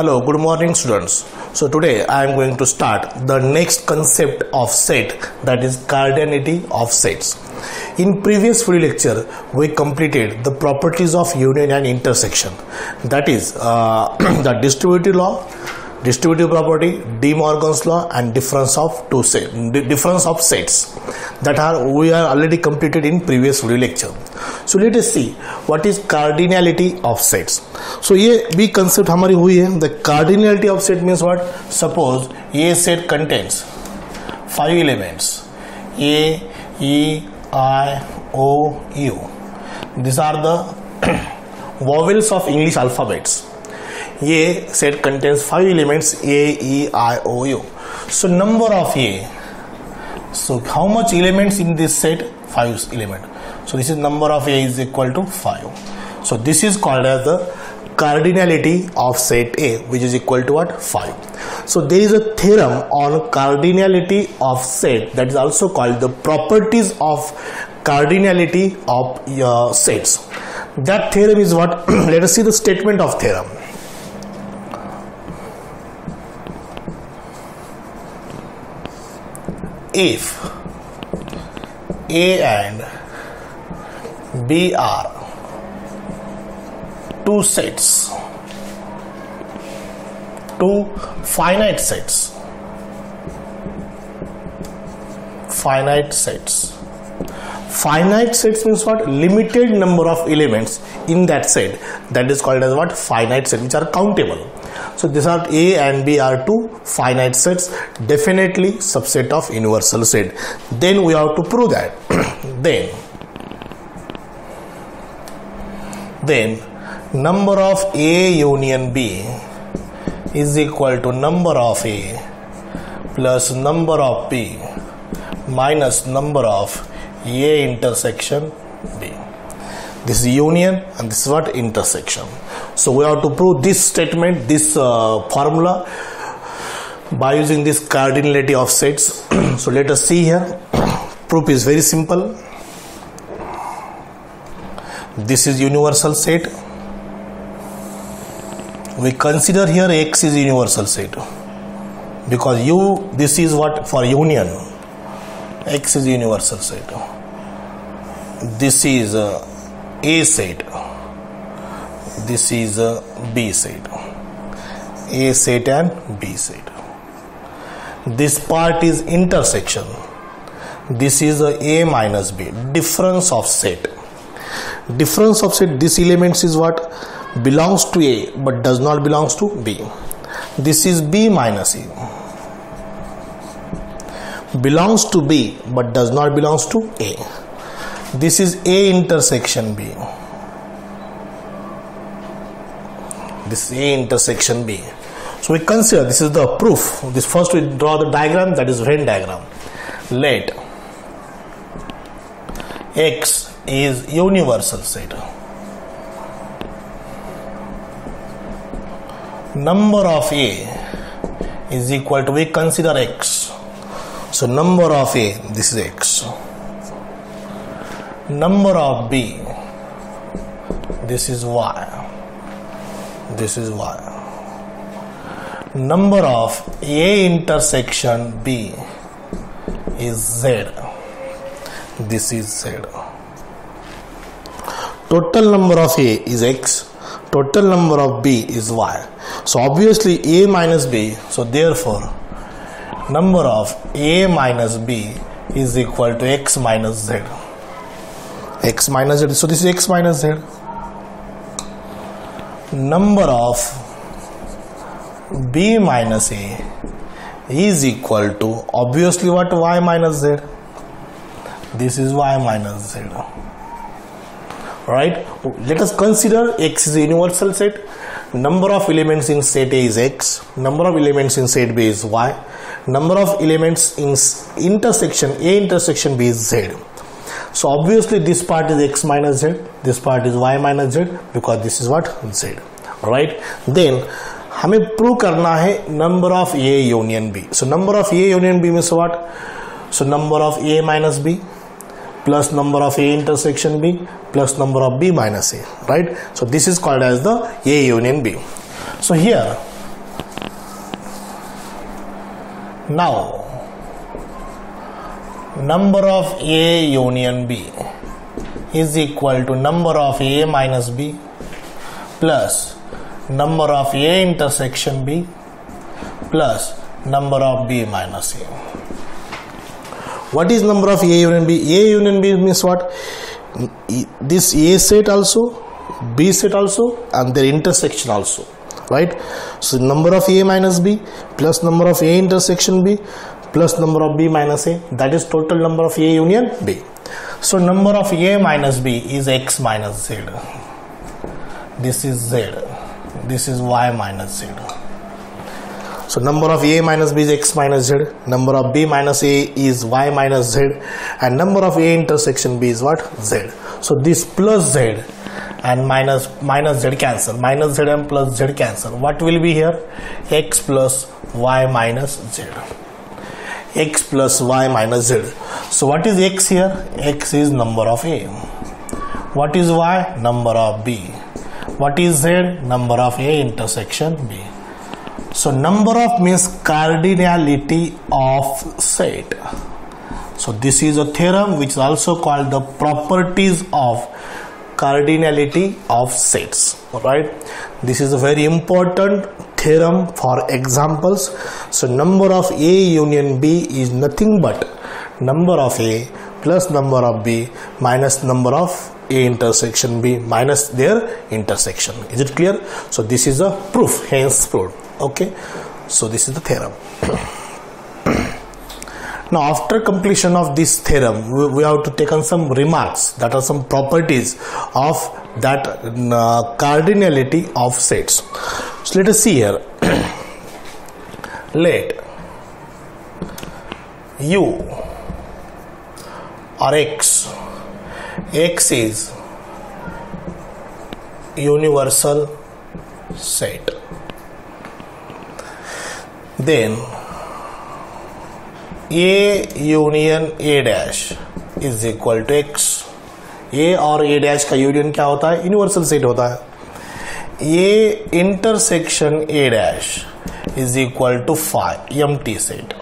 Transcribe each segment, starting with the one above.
Hello, good morning students. So today I am going to start the next concept of set, that is cardinality of sets. In previous video lecture we completed the properties of union and intersection, that is the distributive law, distributive property, De Morgan's law and difference of sets that we are already completed in previous video lecture. So let us see what is cardinality of sets. So ये भी concept हमारी हुई है. The cardinality of set means what? Suppose ये set contains 5 elements A, E, I, O, U. These are the vowels of English alphabets. ये set contains 5 elements A, E, I, O, U. So number of A. So how much elements in this set? 5 elements. So this is number of A is equal to 5. So this is called as the cardinality of set A, which is equal to what? 5. So there is a theorem on cardinality of set, that is also called the properties of cardinality of sets. That theorem is what? Let us see the statement of theorem. If A and B are two finite sets. Finite sets means what? Limited number of elements in that set. That is called as what? Finite set, which are countable. So these are A and B are two finite sets, definitely subset of universal set. Then we have to prove that. then number of A union B is equal to number of A plus number of B minus number of A intersection B. This is union and this is what? Intersection. So we have to prove this statement, this formula, by using this cardinality of sets. So let us see here. Proof is very simple. This is universal set. We consider here X is universal set because this is what? For union. X is universal set. This is A set. This is B set. A set and B set. This part is intersection. This is A minus B. Difference of set. Difference of set. This elements is what? Belongs to A but does not belongs to B. This is B minus A. Belongs to B but does not belongs to A. This is A intersection B. This is A intersection B. So we consider this is the proof. This first we draw the diagram, that is Venn diagram. Let X is universal set. Number of A is equal to, we consider X. So number of A, this is X. Number of B, this is Y. This is Y. Number of A intersection B is Z. This is Z. Total number of A is X. Total number of B is Y. So obviously A minus B. So therefore number of A minus B is equal to X minus Z. X minus Z. So this is X minus Z. Number of B minus A is equal to obviously what? Y minus Z. This is Y minus Z. Right? Let us consider X is a universal set. Number of elements in set A is X. Number of elements in set B is Y. Number of elements in intersection A intersection B is Z. So obviously this part is X minus Z, this part is Y minus Z, because this is what? Z. Right? Then हमें prove करना है number of A union B. So number of A union B means what? So number of A minus B plus number of A intersection B plus number of B minus A, right? So this is called as the A union B. So here Now number of A union B is equal to number of A minus B plus number of A intersection B plus number of B minus A. What is number of A union B? A union B means what? This A set also, B set also, and their intersection also, right? So number of A minus B plus number of A intersection B plus number of B minus A, that is total number of A union B. So number of A minus B is X minus Z. This is Z. This is Y minus Z. So number of A minus B is X minus Z, number of B minus A is Y minus Z, and number of A intersection B is what? Z. So this plus Z and minus Z cancel, minus Z and plus Z cancel. What will be here? X plus Y minus Z. X plus Y minus Z. So what is X here? X is number of A. What is Y? Number of B. What is Z? Number of A intersection B. So number of means cardinality of set. So this is a theorem which is also called the properties of cardinality of sets. Alright, this is a very important theorem for examples. So number of A union B is nothing but number of A plus number of B minus number of A intersection B minus their intersection. Is it clear? So this is a proof, hence proved. Okay, so this is the theorem. Now after completion of this theorem, we have to take on some remarks, that are some properties of that cardinality of sets. So let us see here. Let U or X is universal set. Then A union A dash is equal to X. A और A dash का union क्या होता है? Universal set होता है. A intersection A dash is equal to phi empty set.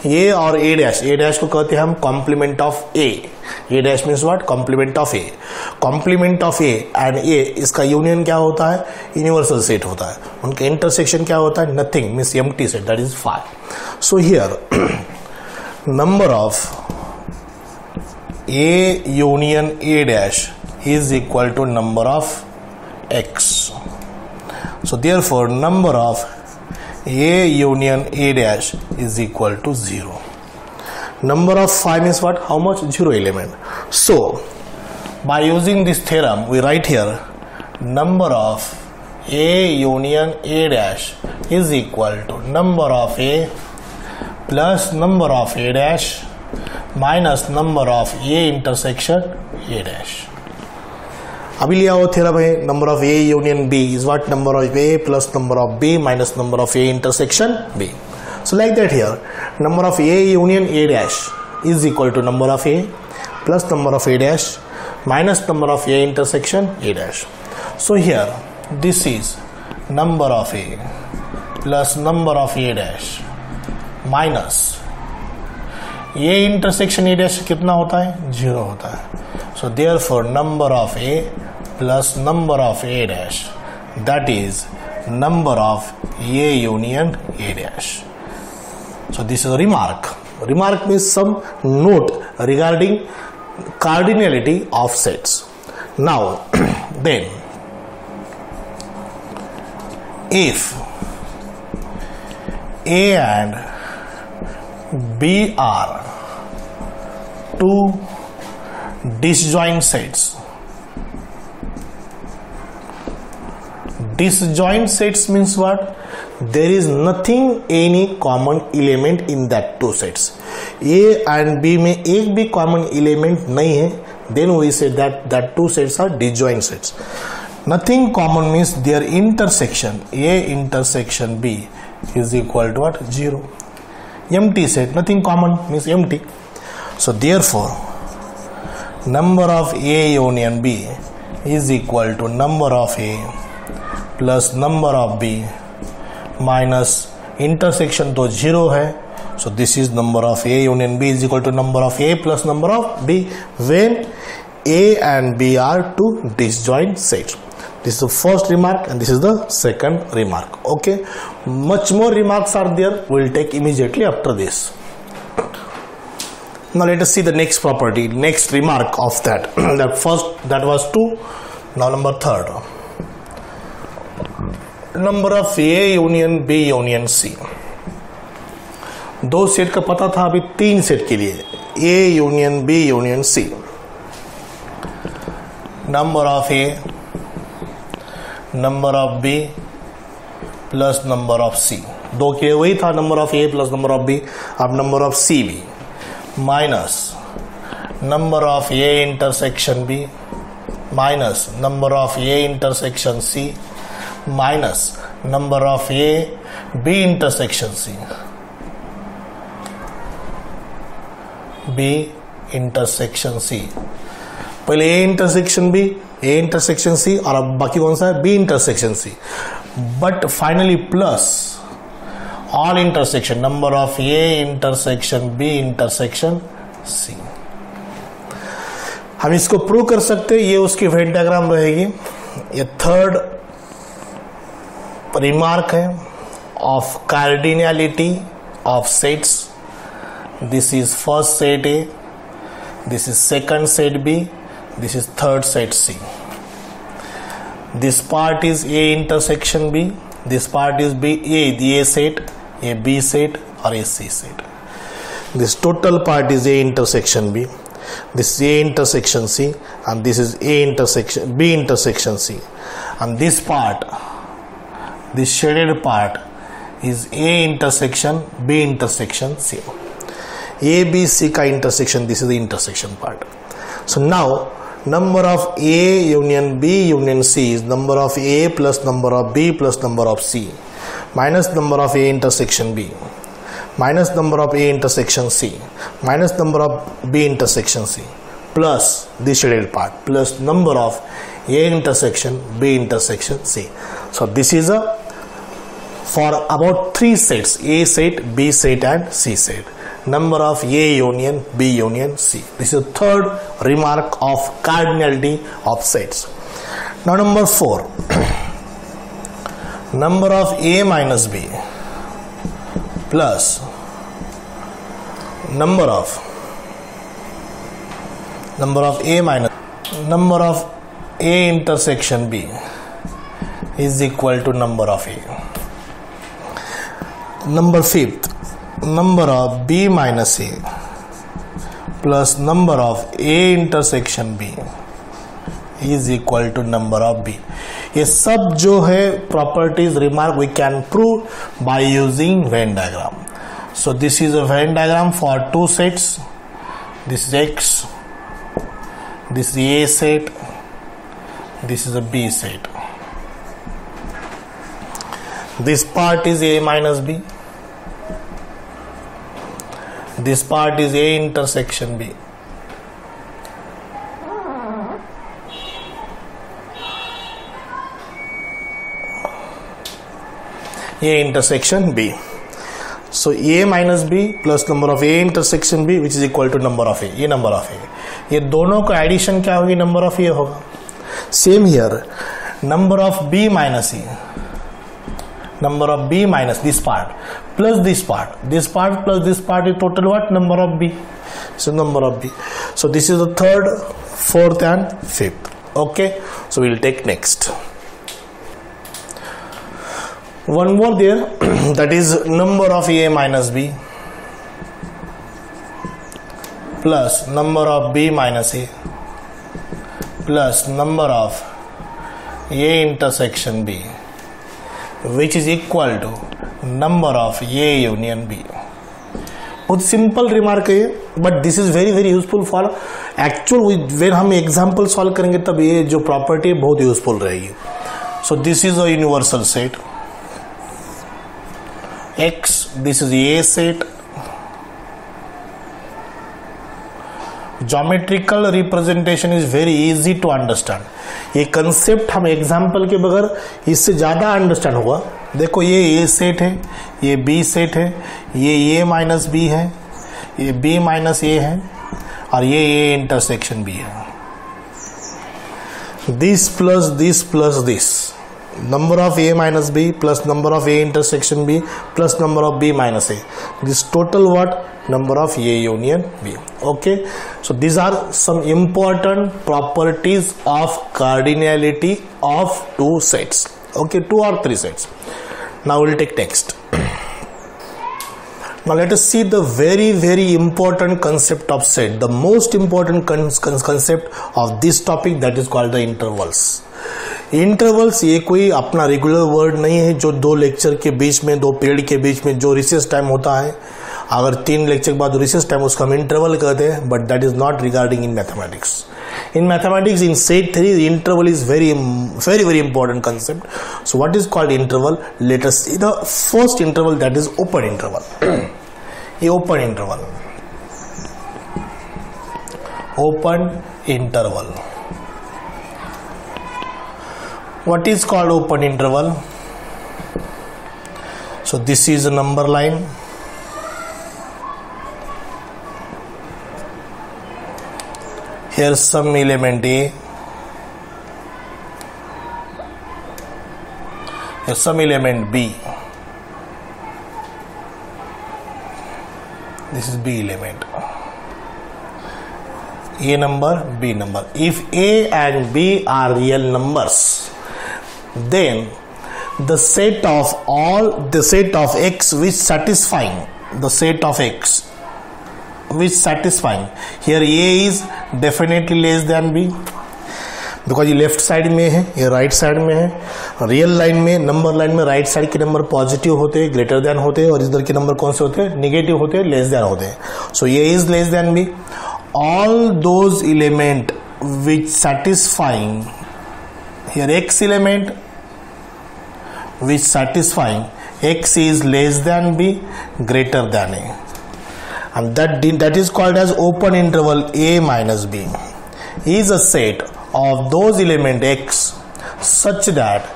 A और A dash को कहते हैं हम complement of A. A dash means what? Complement of A. Complement of A and A, इसका यूनियन क्या होता है? यूनिवर्सल सेट होता है. उनका इंटरसेक्शन क्या होता है? Nothing means empty set, that is phi. So here number of A union A dash is equal to number of X. So therefore number of A union A dash is equal to 0. Number of phi means what? How much? 0 element. So by using this theorem, we write here number of A union A dash is equal to number of A plus number of A dash minus number of A intersection A dash. अभी लिया वो theorem है, number of A union B is what? Number of A plus number of B minus number of A intersection B. So like that here, number of A union A dash is equal to number of A plus number of A dash minus number of A intersection A dash. So here this is number of A plus number of A dash minus A intersection A dash कितना होता है? 0 होता है. So therefore number of A plus number of A dash, that is number of A union A dash. So this is a remark. Remark means some note regarding cardinality of sets. Now then, if A and B are two disjoint sets. Disjoint sets means what? There is nothing, any common element in that two sets. A and B में एक भी common element नहीं है. Then we say that two sets are disjoint sets. Nothing common means their intersection A intersection B is equal to what? 0. Empty set, nothing common means empty. So therefore number of A union B is equal to number of A plus number of B minus intersection तो 0 है, so this is number of A union B is equal to number of A plus number of B when A and B are two disjoint sets. This is the first remark and this is the second remark. Okay, much more remarks are there, we will take immediately after this. Now let us see the next property, next remark of that. that was 2. Now number 3. Number of A union B union C. 2 set का पता था, अभी 3 set के लिए A union B union C. Number of A, number of B plus number of C. 2 के लिए वही था, number of A plus number of B. अब नंबर ऑफ C भी minus number of A intersection B minus number of A intersection C minus number of A B intersection C. B intersection C, पहले A intersection B, A intersection C और अब बाकी कौन सा है, B intersection C. But finally plus all intersection number of A intersection B intersection C. हम इसको prove कर सकते हैं, ये उसकी वेन डायग्राम रहेगी. ये थर्ड रिमार्क है of cardinality of sets. This is first set A, this is second set B, this is third set C. This part is A intersection B, this part is B, the A set, A B set or A C set. This total part is A intersection B, this is A intersection C and this is A intersection B intersection C. And this part, this shaded part is A intersection B intersection C. A B C का intersection, this is the intersection part. So now number of A union B union C is number of A plus number of B plus number of C minus number of A intersection B minus number of A intersection C minus number of B intersection C plus this shaded part plus number of A intersection B intersection C. So this is a for about 3 sets, A set, B set and C set. Number of A union B union C. This is the third remark of cardinality of sets. Now number 4. Number of A minus B plus number of A minus number of A intersection B is equal to number of A. Number 5th, number of B minus A plus number of A intersection B is equal to number of B. ये सब जो है properties remark we can prove by using Venn diagram. So this is a Venn diagram for 2 sets. This is X, this is A set, this is a B set. This part is A minus B. This part is A intersection B. A intersection B. So A minus B plus number of A intersection B which is equal to number of A. ये number of A. ये दोनों का addition क्या होगी, number of A होगा. Same here. Number of B minus A. Number of B minus this part plus this part plus this part is total what, number of B. So number of B. So this is the 3rd, 4th and 5th. Okay, so we will take next one more there. That is number of A minus B plus number of B minus A plus number of A intersection B which is equal to number of A union B. बहुत simple remark है but this is very very useful for actual when हम example solve करेंगे तब ये जो property है बहुत useful रहेगी. So this is a universal set X, this is A set, geometrical representation is very easy to understand. ये concept हम एग्जाम्पल के बगैर इससे ज़्यादा अंडरस्टैंड होगा। देखो ये ए सेट है, ये बी सेट है, ये ए माइनस बी है, ये बी माइनस ए है, और ये ए इंटरसेक्शन बी है। This plus this number of a minus b plus number of a intersection b plus number of b minus a, this total what number of a union b. Okay, so these are some important properties of cardinality of two sets. Okay, 2 or 3 sets. Now we'll take next. Now let us see the very important concept of set, the most important concept of this topic, that is called the intervals. Intervals ये कोई अपना regular word नहीं है जो 2 lecture के बीच में, 2 period के बीच में जो रिसेस टाइम होता है, अगर 3 लेक्चर के बाद रिसेस टाइम उसको हम इंटरवल कहते हैं, but that is not regarding in mathematics. In mathematics in set 3 interval is very important concept. So what is called interval? Let us see the first interval, that is open interval. ये open interval. What is called open interval? So this is a number line. Here's some element A. Here's some element B. This is B element. A number, B number. If A and B are real numbers, then the set of x which satisfying here A is definitely less than B, because ये left side में है, ये right side में है। Real line में, number line में right side के number positive होते हैं, ग्रेटर देन होते हैं, और इधर के नंबर कौन से होते हैं? निगेटिव होते हैं, लेस देन होते हैं। So A is less than B. All those element which satisfying here x element which satisfying x is less than b greater than a, and that is called as open interval a minus b is a set of those element x such that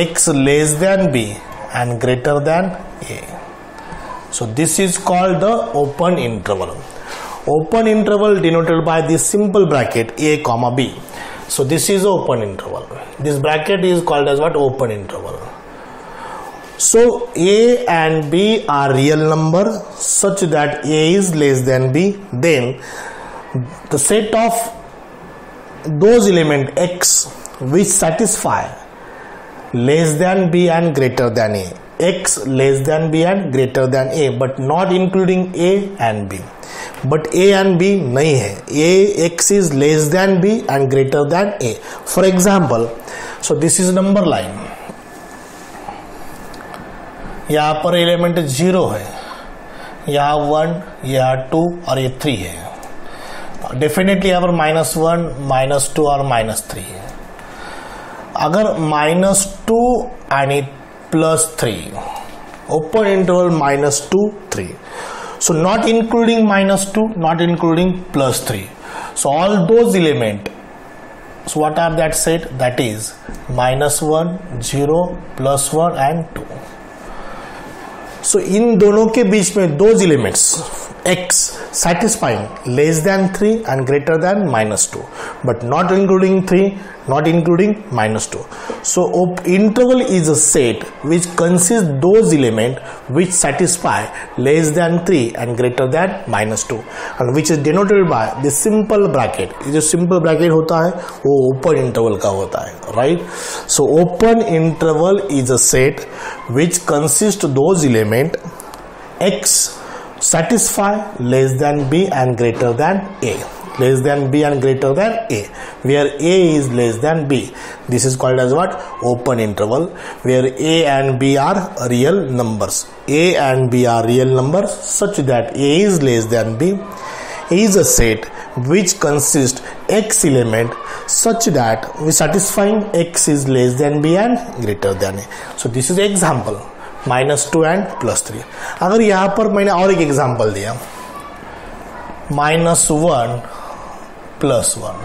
x less than b and greater than a. So this is called the open interval. Open interval denoted by this simple bracket a comma b. So this is open interval. This bracket is called as what? Open interval. So a and b are real number such that a is less than b, then the set of those element x which satisfy less than b and greater than a, x less than b and greater than a, but not including a and b. But a and b नहीं है, a x is less than b and greater than a. For example, so this is number line. यहाँ पर element 0 है, यहाँ 1, यहाँ 2 और ये 3 है। डेफिनेटली यहाँ पर -1, -2 और -3 है। अगर -2 and +3, open interval -2, 3, so not including -2, not including +3, so all those element, so what are that set? That is -1, 0, +1 and 2. So इन दोनों के बीच में those elements x satisfying less than 3 and greater than -2, but not including 3, not including -2. So interval is a set which consists those elements which satisfy less than 3 and greater than -2, and which is denoted by the simple bracket. ये जो simple bracket होता है वो open interval का होता है, right? So open interval is a set which consists those element x satisfy less than b and greater than a, less than b and greater than a, where a is less than b. This is called as what? Open interval, where a and b are real numbers. A and b are real numbers such that a is less than b is a set which consists x element such that we satisfying x is less than b and greater than a. So this is example. -2 and +3. अगर यहाँ पर मैंने और एक example दिया, -1, plus 1.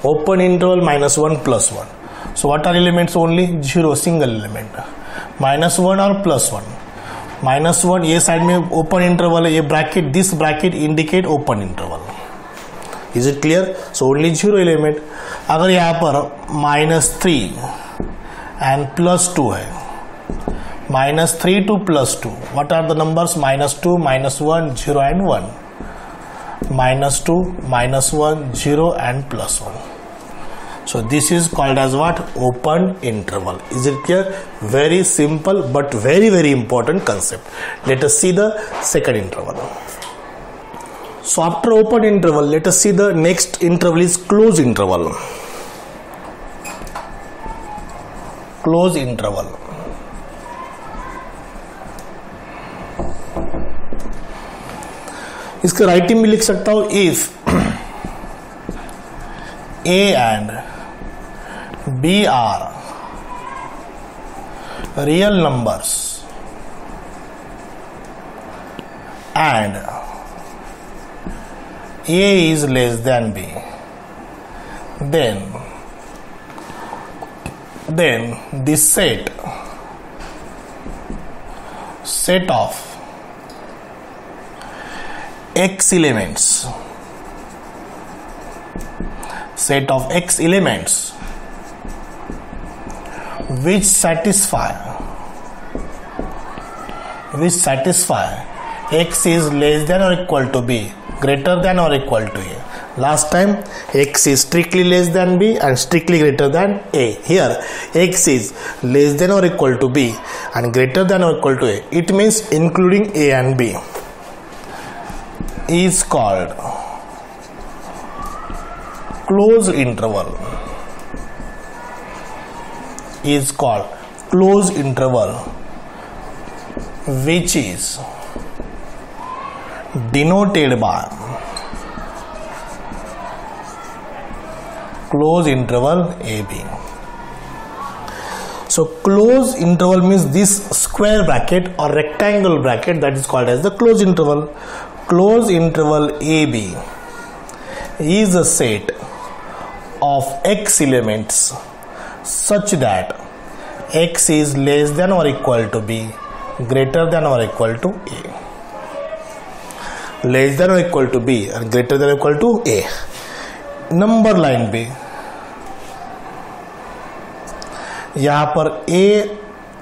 Open interval minus 1 plus 1. So what are elements? Only 0, single element. minus 1 और plus 1. minus 1 ये side में open interval है, ये bracket, this bracket indicate open interval. Is it clear? So only 0 element. अगर यहाँ पर minus 3 and plus 2 है, minus 3 to plus 2, what are the numbers? minus 2, minus 1, 0 and 1. minus 2, minus 1, 0 and plus 1. So this is called as what? Open interval. Is it clear? Very simple but very very important concept. Let us see the second interval. So after open interval, let us see the next interval is close interval. Close interval. इसका writing में लिख सकता हूं, if A and B are real numbers and A is less than B, then this set of x elements, which satisfy x is less than or equal to b, greater than or equal to a. Last time x is strictly less than b and strictly greater than a. Here x is less than or equal to b and greater than or equal to a. It means including a and b is called closed interval. Is called closed interval, which is denoted by closed interval AB. So closed interval means this square bracket or rectangle bracket, that is called as the closed interval. Closed interval AB is a set of x elements such that x is less than or equal to b, greater than or equal to a. Less than or equal to b and greater than or equal to a. Number line पे यहाँ पर a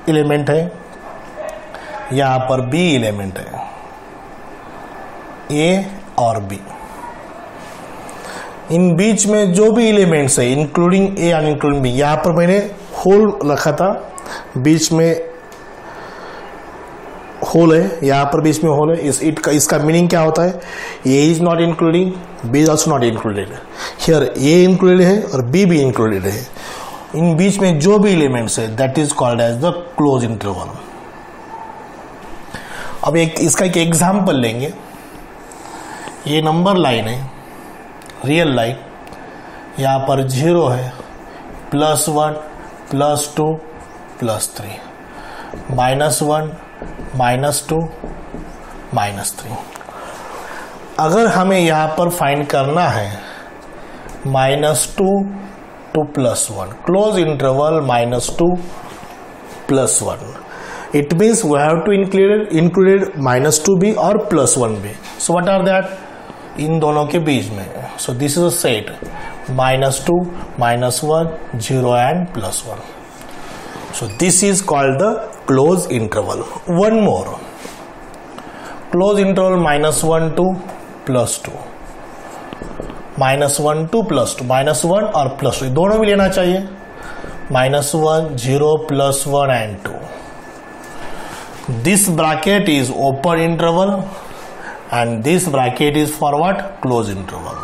element है, यहाँ पर b element है, a और b. इन बीच में जो भी एलिमेंट्स है including A and including B, यहाँ पर मैंने होल रखा था, बीच में होल है, यहाँ पर बीच में होल है. इसका मीनिंग क्या होता है? A is not including, B is also not included. Here A included है और बी भी इंक्लूडेड है. इन बीच में जो भी एलिमेंट्स है that is called as the close interval. अब इसका एक एग्जाम्पल लेंगे. ये नंबर लाइन है, रियल लाइन, यहाँ पर 0 है, +1, +2, +3, -1, -2, -3. अगर हमें यहाँ पर फाइंड करना है -2 to +1, close interval -2 +1, it means we have to included -2b और +1b. So what are that? इन दोनों के बीच में. So this is a set -2, -1, 0 and +1. So this is called the closed interval. One more. Closed interval -1 to +2. -1 to +2, -1 और +2 दोनों भी लेना चाहिए. -1, 0, +1 and 2. This bracket is open interval and this bracket is for what? Closed interval.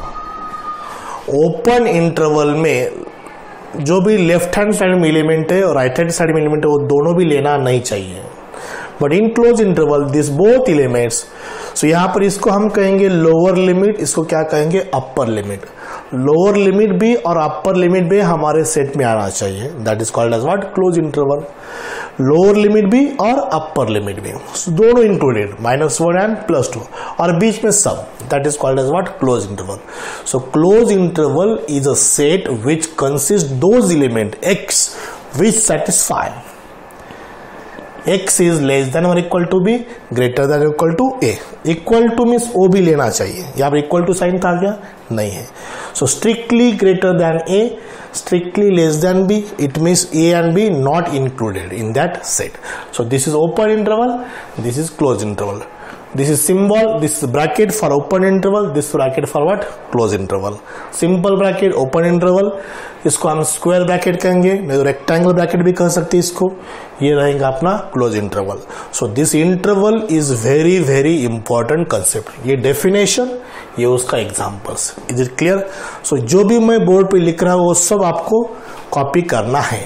Open interval में जो भी left hand side में element है और राइट हैंड साइड में एलिमेंट है वो दोनों भी लेना नहीं चाहिए. But in close interval this both elements. So यहाँ पर इसको हम कहेंगे लोअर लिमिट, इसको क्या कहेंगे? Upper limit. लोअर लिमिट भी और अपर लिमिट भी हमारे सेट में आना चाहिए, that is called as what, close interval. Lower limit भी और अपर लिमिट भी दोनों इंक्लूडेड, -1 एंड +2, और बीच में सब, that is called as what, close interval. So close interval is a set which consist those element x which satisfy x is less than or equal to b, greater than or equal to a। Equal to means ओ भी लेना चाहिए, यहाँ पर equal to sign था क्या, नहीं है। सो strictly greater than A, strictly less than b, it means a and b not included in that set. So this is open interval, this is closed interval. This is symbol, this is bracket for open interval, this bracket for what, closed interval. Simple bracket open interval, इसको हम square bracket कहेंगे, नहीं तो rectangle bracket भी कह सकते हैं इसको। ये रहेगा अपना close interval. So this interval is very very important concept. ये डेफिनेशन, ये उसका examples. Is it clear? So जो भी मैं बोर्ड पे लिख रहा हूँ वो सब आपको कॉपी करना है।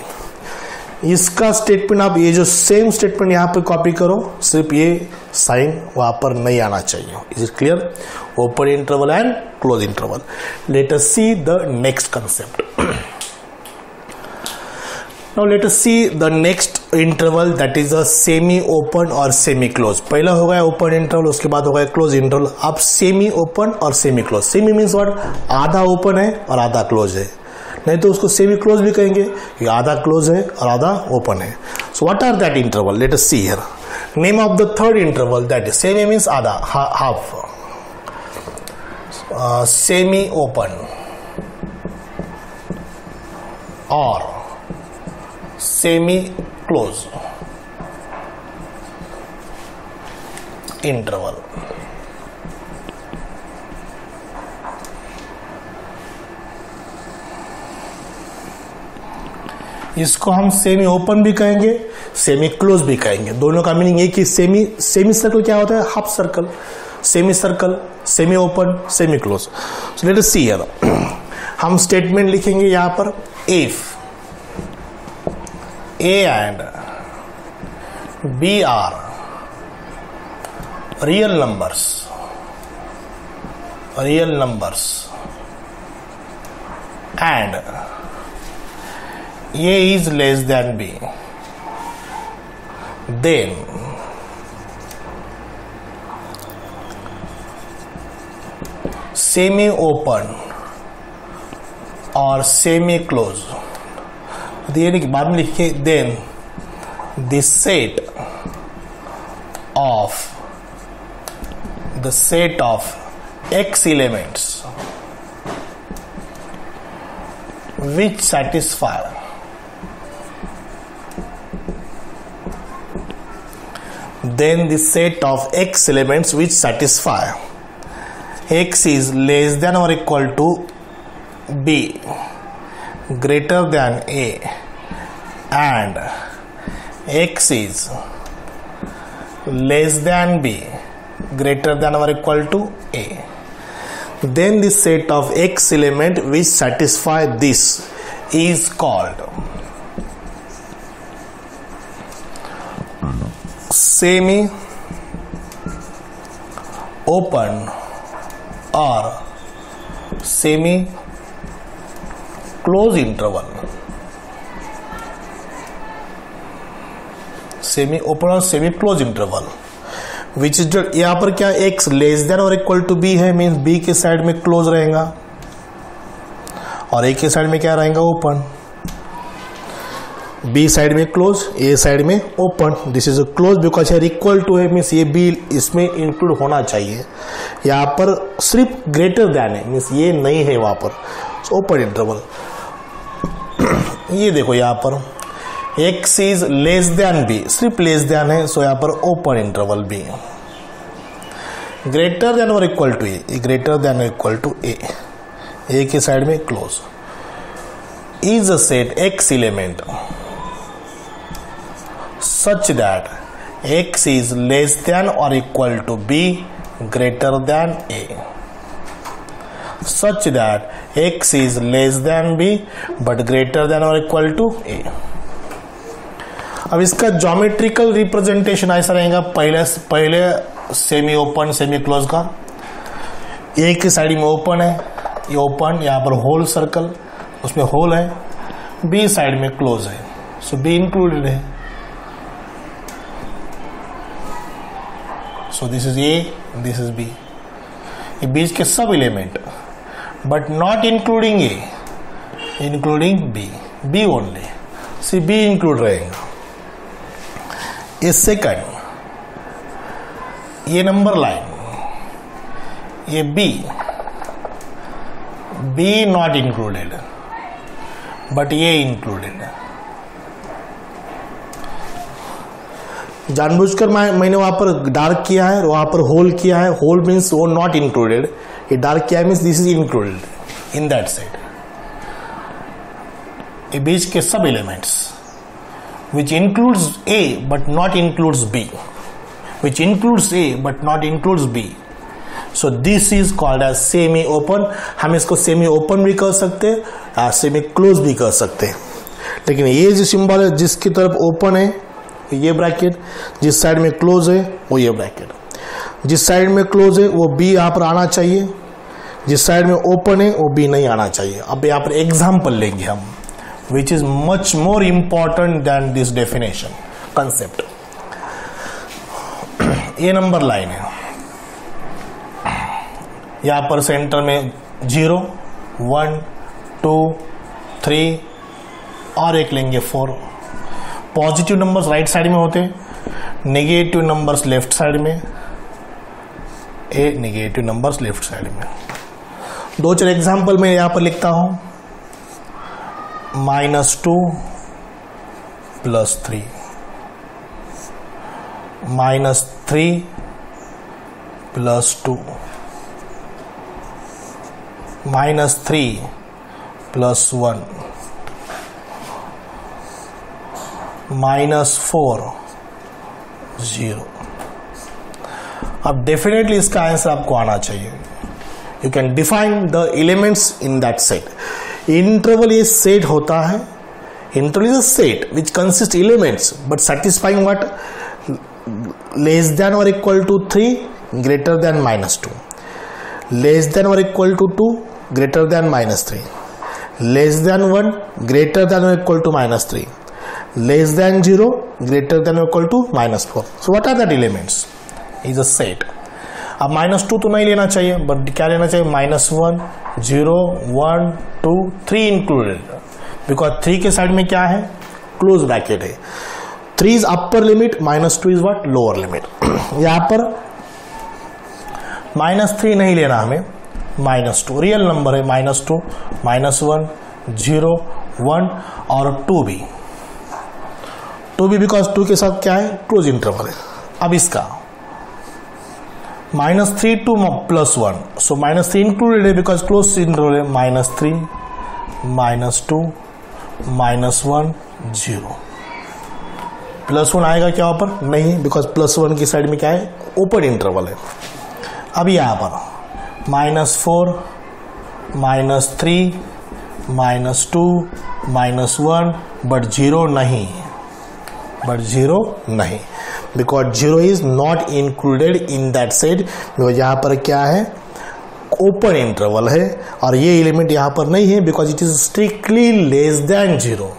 इसका स्टेटमेंट आप ये जो सेम स्टेटमेंट यहाँ पे कॉपी करो, सिर्फ ये साइन वहां पर नहीं आना चाहिए। Is it clear? Open interval and close interval. Let us see the next concept. Now let us see the next interval, that is a semi open और सेमी क्लोज। पहला हो गया ओपन इंटरवल, उसके बाद हो गया क्लोज इंटरवल। अब semi open और semi close. Semi means what, आधा ओपन है और आधा क्लोज है, नहीं तो उसको सेमी क्लोज भी कहेंगे। ये आधा क्लोज है और आधा ओपन है। So what are that interval? Let us see here. Name of the third interval, that is semi means आधा, हाफ, सेमी ओपन और सेमी क्लोज इंटरवल। इसको हम सेमी ओपन भी कहेंगे, सेमी क्लोज भी कहेंगे। दोनों का मीनिंग एक ही। सेमी सर्कल क्या होता है? Half circle. Semi circle, semi open, semi close. So let us see here. हम स्टेटमेंट लिखेंगे यहां पर, if a and b are real numbers and A is less than B, then semi open और semi close, देने के बाद में लिखे then the set of x elements which satisfy then the set of x elements which satisfy x is less than or equal to b, greater than a, and x is less than b, greater than or equal to a, then the set of x element which satisfy this is called semi open और semi close interval. Semi open और semi close interval which is, यहां पर क्या x less than और equal to b है, means b के side में close रहेगा और a के साइड में क्या रहेगा, ओपन। B साइड में क्लोज, A साइड में open. This is a close because है इक्वल टू है, मीन्स ये B इसमें इंक्लूड होना चाहिए। यहाँ पर सिर्फ ग्रेटर देन है, मीन्स ये नहीं है वहां पर। ओपन इंटरवल ये देखो यहाँ पर x is less than B, सिर्फ लेस देन है, सो यहाँ पर open interval B। Greater than और equal to A, greater than और इक्वल टू A के साइड में close. Is a set x element such that x is less than or equal to b, greater than a, such that x is less than b but greater than or equal to a। अब इसका geometrical representation ऐसा रहेगा, पहले semi open semi close का, ए की side में open है, ये ओपन, यहाँ पर होल सर्कल, उसमें होल है, बी साइड में क्लोज है, सो बी इंक्लूडेड है. So this is a, this is b. ये बीच के सब element, but not including a, including b, b only. See b include रहेगा. ये सेकंड, ये नंबर लाइन, ये b, b not included, but ये इंक्लूडेड. जानबूझकर मैंने वहां पर डार्क किया है, वहां पर होल किया है. होल मीन्स वो नॉट इंक्लूडेड, ये डार्क किया है means this is included in that side. ये बीच के सब elements which includes A but not includes B, which includes A but not includes B. So this is called as semi open. हम इसको semi open भी कर सकते हैं या semi close भी कर सकते हैं. लेकिन ये जो सिंबल है जिसकी तरफ ओपन है ये ब्रैकेट, जिस साइड में क्लोज है वो ये ब्रैकेट. जिस साइड में क्लोज है वो B यहाँ पर आना चाहिए, जिस साइड में ओपन है वो B नहीं आना चाहिए. अब यहाँ पर एग्जाम्पल लेंगे हम, which is much more important than this definition concept. ये नंबर लाइन है, यहां पर सेंटर में 0, 1, 2, 3 और एक लेंगे 4. पॉजिटिव नंबर्स राइट साइड में होते हैं, नेगेटिव नंबर्स लेफ्ट साइड में. ए नेगेटिव नंबर्स लेफ्ट साइड में. 2-4 एग्जाम्पल मैं यहां पर लिखता हूं. -2 + 3, -3 + 2, -3 + 1, -4, 0. अब डेफिनेटली इसका आंसर आपको आना चाहिए. You can define the elements in that set. Interval ये सेट होता है. Interval is a set which consist elements but satisfying what, less than और equal to 3, greater than -2, less than और equal to 2, greater than -3, less than 1, greater than और equal to -3, less than 0, greater than और equal to -4. So what are that elements? Is a set. अब -2 तो नहीं लेना चाहिए, but क्या लेना चाहिए? -1, 0, 1, 2, 3 इंक्लूडेड, बिकॉज 3 के साइड में क्या है? क्लोज ब्रैकेट है. 3 is upper limit, -2 is what? Lower limit. यहां पर -3 नहीं लेना हमें, -2 रियल नंबर है. -2, -1, 0, 1 और 2 भी. 2 भी बिकॉज 2 के साथ क्या है? क्लोज इंटरवल है. अब इसका -3 to +1, so -3 included है because close interval है. -3, -2, -1, 0. +1 आएगा क्या ऊपर? नहीं, बिकॉज +1 की साइड में क्या है? ओपन इंटरवल है. अब यहाँ पर -4, -3, -2, -1 बट 0 नहीं, बट 0 नहीं, because 0 is not included in that set. Because यहाँ पर क्या है? ओपन इंटरवल है और ये एलिमेंट यहाँ पर नहीं है because it is strictly less than 0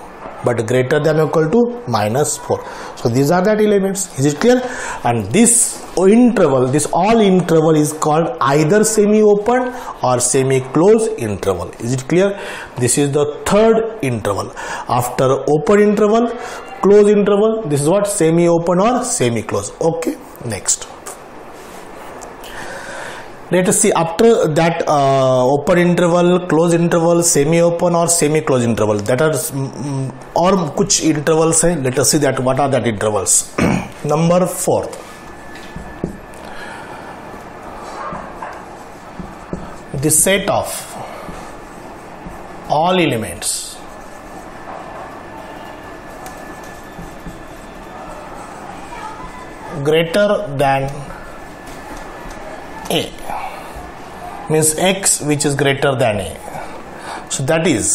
but greater than or equal to -4. So these are that elements. Is it clear? And this interval, this all interval is called either semi-open or semi-closed interval. Is it clear? This is the third interval. After open interval, closed interval, this is what? Semi-open or semi-closed. Okay, next. Let us see after that open interval, closed interval, semi-open or semi-closed interval. That are और कुछ intervals हैं. Let us see that what are that intervals. Number 4. The set of all elements greater than A means x which is greater than A. So that is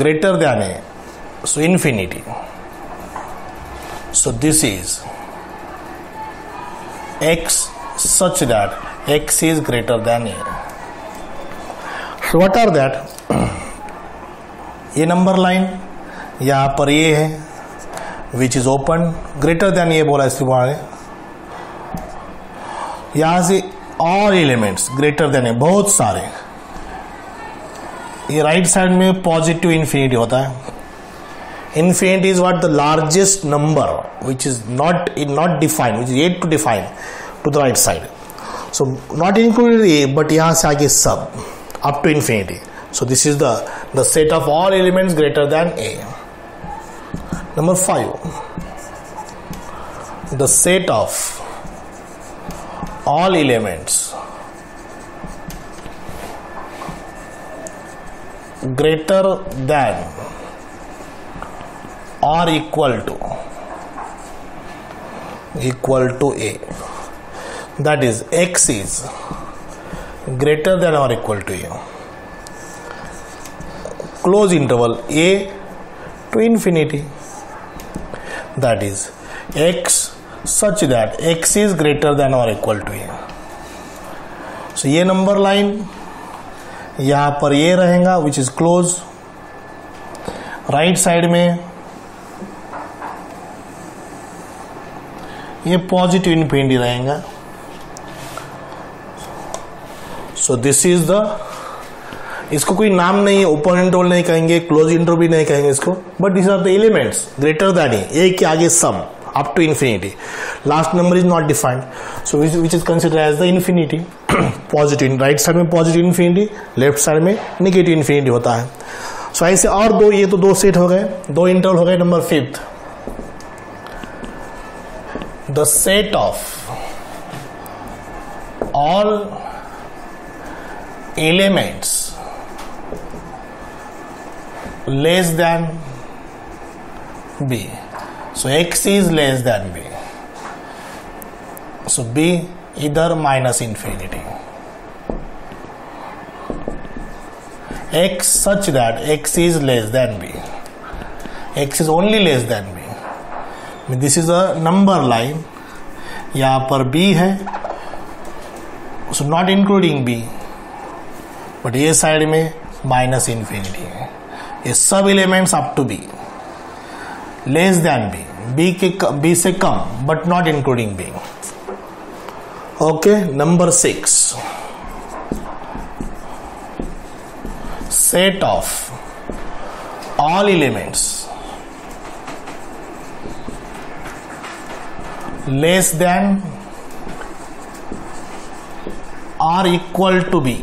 greater than A. So infinity. So this is x such that x is greater than a. So what are that? ये number line यहाँ पर ये है which is open, greater than ये बोला इसके बारे, यहां से और एलिमेंट्स ग्रेटर देन है बहुत सारे. ये राइट साइड में पॉजिटिव इन्फिनिटी होता है. Infinity is what the largest number which is not defined, which is yet to define to the right side. So not included a, but यहां से आगे सब up to infinity. So this is the set of all elements greater than a. Number 5, the set of all elements greater than or equal to a, that is x is greater than or equal to a, close interval a to infinity, that is x such that x is greater than or equal to a. So ये number line यहाँ पर ये रहेगा which is close. Right side में ये positive infinity रहेगा. सो this is the, इसको कोई नाम नहीं है, ओपन इंटरवल नहीं कहेंगे, क्लोज इंटरवल भी नहीं कहेंगे इसको, but this are the elements greater than A के आगे some up to infinity. Last number is not defined, so which is consider as the infinity. Positive, right side में positive infinity, left side में negative infinity होता है. सो ऐसे और दो, ये तो 2 सेट हो गए, 2 इंटरवल हो गए. Number 5, the set of all elements less than b. So x is less than b. So b either minus infinity. X such that x is less than b. X is only less than b. This is a number line. यहाँ पर b है, so not including b. But ये side में minus infinity है. ये सब elements up to B, less than B से कम but not including B. Okay. Number 6, set of all elements less than और equal to B.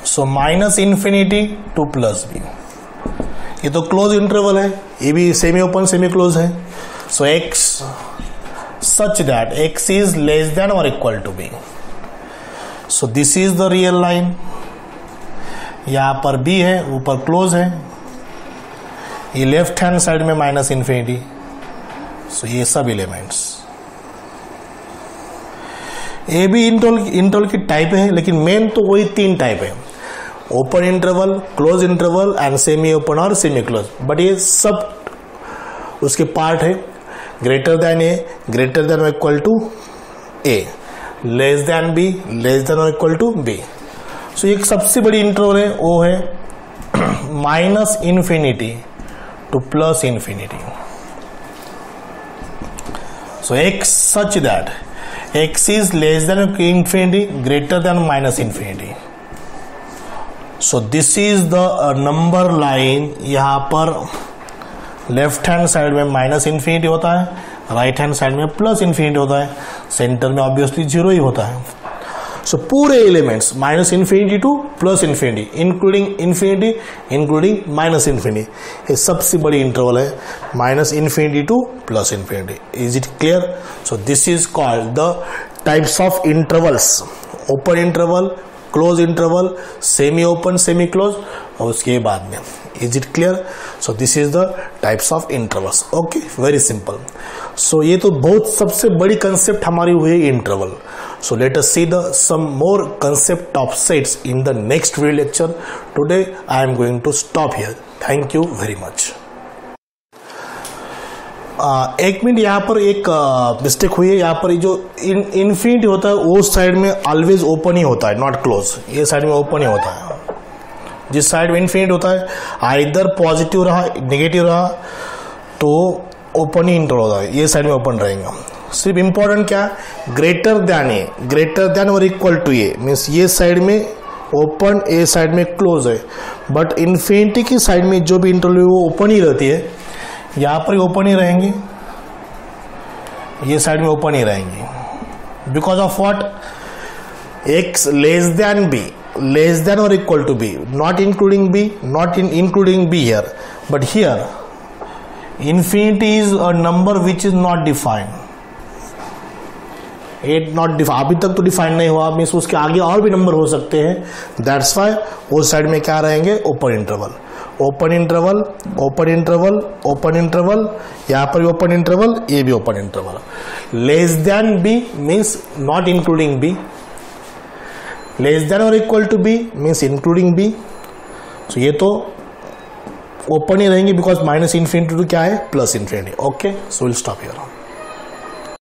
So minus infinity to plus B. ये तो close interval है, ये भी सेमी ओपन सेमी क्लोज है. So x such that x is less than और equal to B. So this is the real line. यहां पर B है, ऊपर क्लोज है, ये लेफ्ट हैंड साइड में माइनस इन्फिनिटी. सो ये सब एलिमेंट्स, ये भी इंटरवल की टाइप है, लेकिन मेन तो वही 3 टाइप है, open interval, close interval and semi open और सेमी क्लोज. बट ये सब उसके पार्ट है. Greater than a, greater than और equal to a, less than B, less than और इक्वल टू बी. सो एक सबसे बड़ी इंटरवल है, वो है minus infinity to plus infinity. So x such that x is less than infinity, greater than minus infinity. So this is the number line. यहाँ पर left hand side में minus infinity होता है, राइट हैंड साइड में plus infinity होता है, centre में obviously 0 ही होता है. सो पूरे elements minus infinity to plus infinity, including infinity, including minus infinity. ये सबसे बड़ी इंटरवल है, minus infinity to plus infinity. Is it clear? So this is called the types of intervals. Open interval, close interval, semi open, semi close, और उसके बाद में. Is it clear? So this is the types of intervals. Okay, very simple. So ये तो बहुत सबसे बड़ी concept हमारी हुई interval. So let us see some more concept of sets in the next video lecture. Today I am going to stop here. Thank you very much. एक minute, यहाँ पर एक मिस्टेक हुई है। यहाँ पर जो इन्फिनिटी होता है वो साइड में ऑलवेज ओपन ही होता है, नॉट क्लोज। ये साइड में ओपन ही होता है। जिस साइड में इन्फिनिटी होता है, आइदर पॉजिटिव रहा नेगेटिव रहा तो ओपन ही इंटर होता है, ये साइड में ओपन रहेगा। सिर्फ इंपॉर्टेंट क्या, ग्रेटर दैन ए, ग्रेटर दैन और इक्वल टू ए, मीन्स ये साइड में ओपन, ए साइड में क्लोज है। बट इन्फिनिटी की साइड में जो भी इंटरवल वो ओपन ही रहती है, यहाँ पर ओपन ही रहेंगे, ये साइड में ओपन ही रहेंगे। Because of what, x less than B, less than और equal to B, not including B, not including B here, but here infinity is a number which is not defined. It not defined, अभी तक तो define नहीं हुआ, means उसके आगे और भी नंबर हो सकते हैं। दैट्स वाई उस साइड में क्या रहेंगे, open interval, open interval, open interval, open interval, यहाँ पर भी ओपन इंटरवल, ये भी open interval. Less than B means not including B, less than और equal to B means including B. तो ये तो ओपन ही रहेंगे, बिकॉज माइनस इन्फिनिटी टू क्या है, plus infinity. Okay, so will stop here.